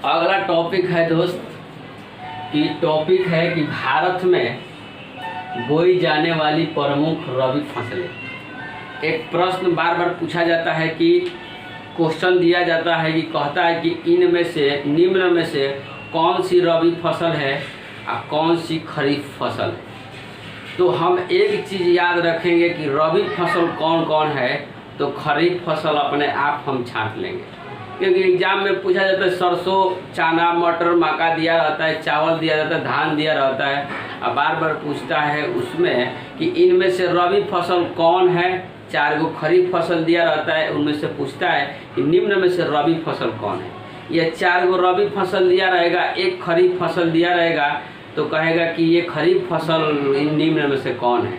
अगला टॉपिक है दोस्त कि टॉपिक है कि भारत में बोई जाने वाली प्रमुख रबी फसलें। एक प्रश्न बार बार पूछा जाता है कि क्वेश्चन दिया जाता है कि कहता है कि इनमें से निम्न में से कौन सी रबी फसल है और कौन सी खरीफ फसल है। तो हम एक चीज़ याद रखेंगे कि रबी फसल कौन कौन है, तो खरीफ फसल अपने आप हम छांट लेंगे, क्योंकि एग्जाम में पूछा जाता है सरसों, चना, मटर, मक्का दिया रहता है, चावल दिया जाता है, धान दिया रहता है, और बार बार पूछता है उसमें कि इनमें से रबी फसल कौन है। 4 गो खरीफ फसल दिया रहता है, उनमें से पूछता है कि निम्न में से रबी फसल कौन है। यह 4 गो रबी फसल दिया रहेगा, एक खरीफ फसल दिया रहेगा, तो कहेगा कि ये खरीफ फसल निम्न में से कौन है।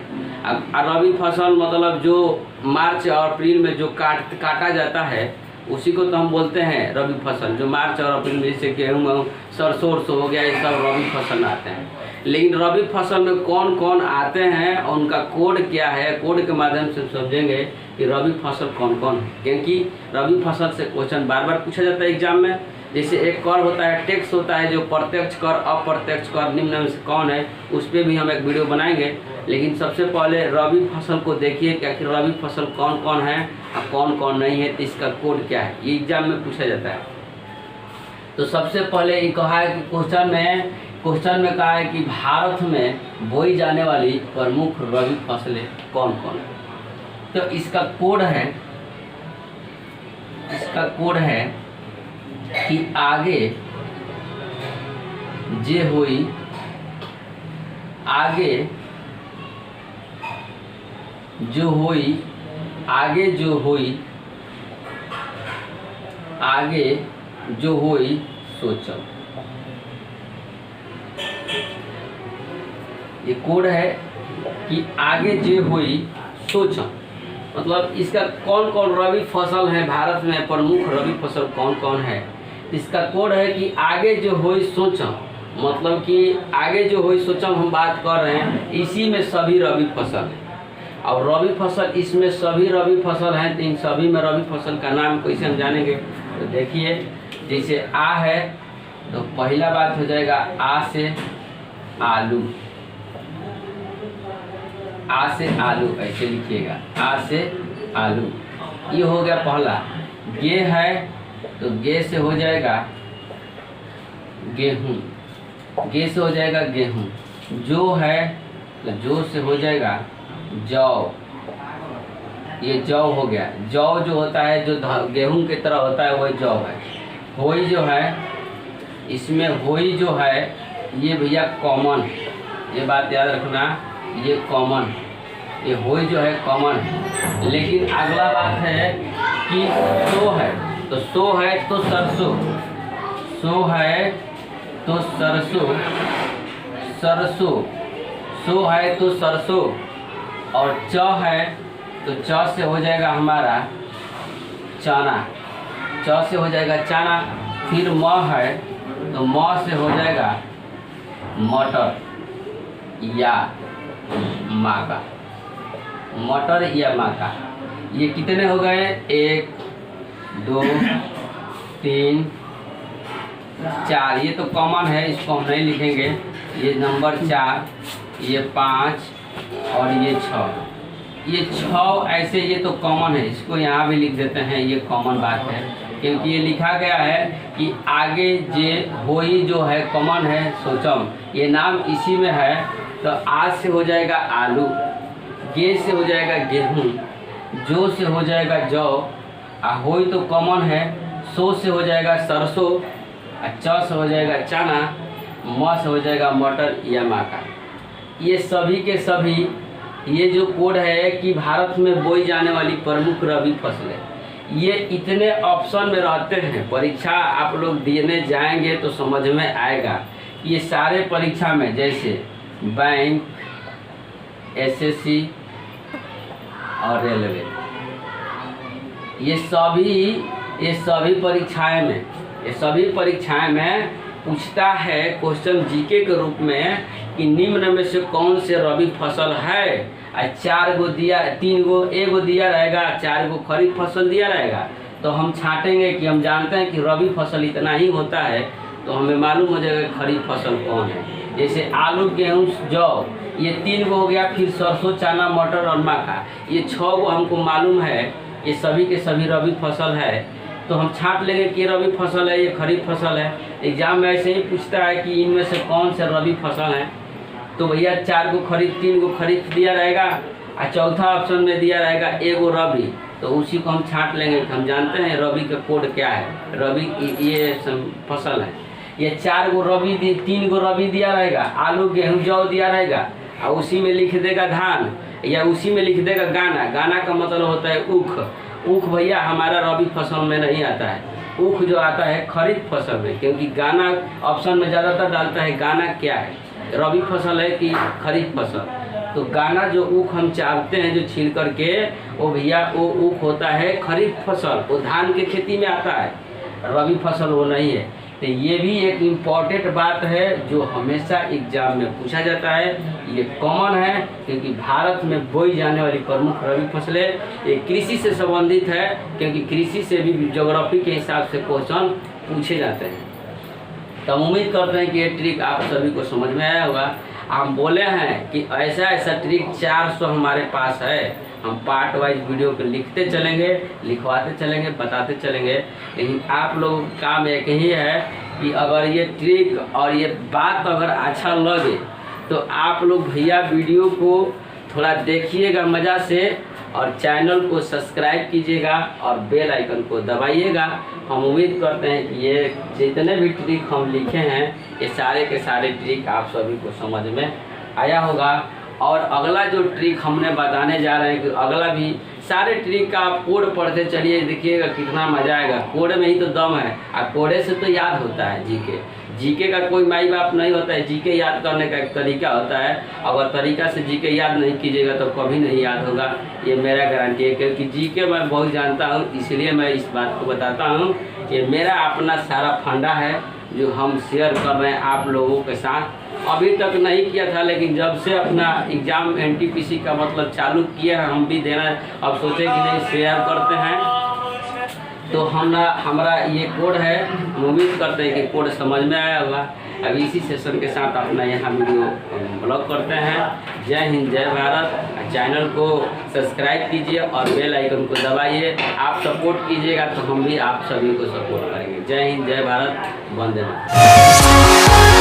रबी फसल मतलब जो मार्च और अप्रैल में जो काटा जाता है उसी को तो हम बोलते हैं रबी फसल। जो मार्च और अप्रैल में जैसे गेहूँ, सरसों हो गया, ये सब रबी फसल आते हैं। लेकिन रबी फसल में कौन कौन आते हैं और उनका कोड क्या है, कोड के माध्यम से समझेंगे कि रबी फसल कौन कौन है। क्योंकि रबी फसल से क्वेश्चन बार बार पूछा जाता है एग्जाम में। जैसे एक कर होता है, टैक्स होता है, जो प्रत्यक्ष कर, अप्रत्यक्ष कर, निम्न में से कौन है, उस पर भी हम एक वीडियो बनाएंगे। लेकिन सबसे पहले रबी फसल को देखिए कि आखिर रबी फसल कौन कौन है और कौन कौन नहीं है, तो इसका कोड क्या है, ये एग्जाम में पूछा जाता है। तो सबसे पहले ये कहा है कि क्वेश्चन में कहा है कि भारत में बोई जाने वाली प्रमुख रबी फसलें कौन कौन है। तो इसका कोड है कि आगे जे होई, आगे जो होई, आगे जो होई, आगे जो होई सोचो। ये कोड है कि आगे जो होई सोचो, मतलब इसका कौन कौन रबी फसल है, भारत में प्रमुख रबी फसल कौन कौन है। इसका कोड है कि आगे जो होई सोचो, मतलब कि आगे जो होई सोचो हम बात कर रहे हैं, इसी में सभी रबी फसल है। और रबी फसल इसमें सभी रबी फसल हैं, तो इन सभी में रबी फसल का नाम कैसे हम जानेंगे। तो देखिए, जैसे आ है तो पहला बात हो जाएगा आ से आलू, आ से आलू ऐसे लिखिएगा, आ से आलू, ये हो गया पहला। गे है तो गे से हो जाएगा गेहूँ, गे से हो जाएगा गेहूँ। जो है तो जो से हो जाएगा जौ, ये जौ हो गया। जौ जो होता है, जो गेहूं की तरह होता है, वही जौ है। होई जो है, इसमें होई जो है ये भैया कॉमन है, ये बात याद रखना, ये कॉमन, ये होई जो है कॉमन है। लेकिन अगला बात है कि सो है, तो सो है तो सरसों, सो है तो सरसों, सरसों, सो है तो सरसों। और च है तो च से हो जाएगा हमारा चना, च से हो जाएगा चना। फिर म है तो म से हो जाएगा मटर या माका, मटर या माका। ये कितने हो गए, 1 2 3 4, ये तो कॉमन है, इसको हम नहीं लिखेंगे। ये नंबर 4, ये 5 और ये 6, ये 6 ऐसे, ये तो कॉमन है, इसको यहाँ भी लिख देते हैं, ये कॉमन बात है। क्योंकि ये लिखा गया है कि आगे जे होई जो है कॉमन है, सोचम, ये नाम इसी में है। तो आज से हो जाएगा आलू, गे से हो जाएगा गेहूँ, जो से हो जाएगा जौ, होई तो कॉमन है, सो से हो जाएगा सरसों, च से हो जाएगा चना, म से हो जाएगा मटर या माका। ये सभी के सभी, ये जो कोड है कि भारत में बोई जाने वाली प्रमुख रबी फसलें, ये इतने ऑप्शन में रहते हैं। परीक्षा आप लोग देने जाएंगे तो समझ में आएगा। ये सारे परीक्षा में, जैसे बैंक, एसएससी और रेलवे, ये सभी परीक्षाएं में पूछता है क्वेश्चन जीके के रूप में कि निम्न में से कौन से रबी फसल है। 4 गो दिया, 3 गो, 1 गो दिया रहेगा, 4 गो खरीफ फसल दिया रहेगा, तो हम छांटेंगे कि हम जानते हैं कि रबी फसल इतना ही होता है, तो हमें मालूम हो जाएगा खरीफ फसल कौन है। जैसे आलू, गेहूँ, जौ, ये 3 गो हो गया, फिर सरसों, चना, मटर और मक्का, ये 6 गो हमको मालूम है ये सभी के सभी रबी फसल है। तो हम छांट लेंगे कि रबी फसल है, ये खरीफ फसल है। एग्जाम में ऐसे ही पूछता है कि इनमें से कौन से रबी फसल है, तो भैया 4 गो खरीफ, 3 गो खरीफ दिया रहेगा और चौथा ऑप्शन में दिया रहेगा 1 गो रबी। तो उसी को हम छांट लेंगे कि हम जानते हैं रबी का कोड क्या है। रबी ये फसल है, ये 4 गो रबी 3 गो रबी दिया रहेगा, आलू, गेहूँ, जौ दिया रहेगा, और उसी में लिख देगा धान, या उसी में लिख देगा गाना। गाना का मतलब होता है ऊख। ऊख भैया हमारा रबी फसल में नहीं आता है, ऊख जो आता है खरीफ फसल में, क्योंकि गाना ऑप्शन में ज़्यादातर डालता है गाना क्या है, रबी फसल है कि खरीफ फसल। तो गाना जो ऊख हम चाहते हैं जो छील करके, वो भैया वो ऊख होता है खरीफ फसल, वो धान के खेती में आता है, रबी फसल वो नहीं है। तो ये भी एक इम्पॉर्टेंट बात है जो हमेशा एग्जाम में पूछा जाता है। ये कॉमन है क्योंकि भारत में बोई जाने वाली प्रमुख रबी फसलें ये कृषि से संबंधित है, क्योंकि कृषि से भी ज्योग्राफी के हिसाब से क्वेश्चन पूछे जाते हैं। तो हम उम्मीद करते हैं कि ये ट्रिक आप सभी को समझ में आया होगा। हम बोले हैं कि ऐसा ऐसा ट्रिक 400 हमारे पास है, हम पार्ट वाइज वीडियो को लिखते चलेंगे, लिखवाते चलेंगे, बताते चलेंगे। लेकिन आप लोग काम एक ही है कि अगर ये ट्रिक और ये बात अगर अच्छा लगे तो आप लोग भैया वीडियो को थोड़ा देखिएगा मज़ा से, और चैनल को सब्सक्राइब कीजिएगा और बेल आइकन को दबाइएगा। हम उम्मीद करते हैं कि ये जितने भी ट्रिक हम लिखे हैं ये सारे के सारे ट्रिक आप सभी को समझ में आया होगा। और अगला जो ट्रिक हमने बताने जा रहे हैं कि अगला भी सारे ट्रिक का आप कोड पढ़ते चलिए, देखिएगा कितना मज़ा आएगा। कोड में ही तो दम है, और कोडे से तो याद होता है जीके। जीके का कोई माई बाप नहीं होता है, जीके याद करने का एक तरीका होता है। अगर तरीका से जीके याद नहीं कीजिएगा तो कभी नहीं याद होगा, ये मेरा गारंटी है। क्योंकि जीके मैं बहुत जानता हूँ, इसलिए मैं इस बात को बताता हूँ। ये मेरा अपना सारा फंडा है जो हम शेयर कर रहे हैं आप लोगों के साथ। अभी तक नहीं किया था, लेकिन जब से अपना एग्ज़ाम एनटीपीसी का मतलब चालू किया है, हम भी देना, अब सोचे कि नहीं शेयर करते हैं। तो हमारा ये कोड है, हम उम्मीद करते हैं कि कोड समझ में आया होगा। अब इसी सेशन के साथ अपना यहाँ वीडियो ब्लॉग करते हैं। जय हिंद, जय भारत। चैनल को सब्सक्राइब कीजिए और बेल आइकन को दबाइए। आप सपोर्ट कीजिएगा तो हम भी आप सभी को सपोर्ट करेंगे। जय हिंद, जय भारत, वंदे मातरम।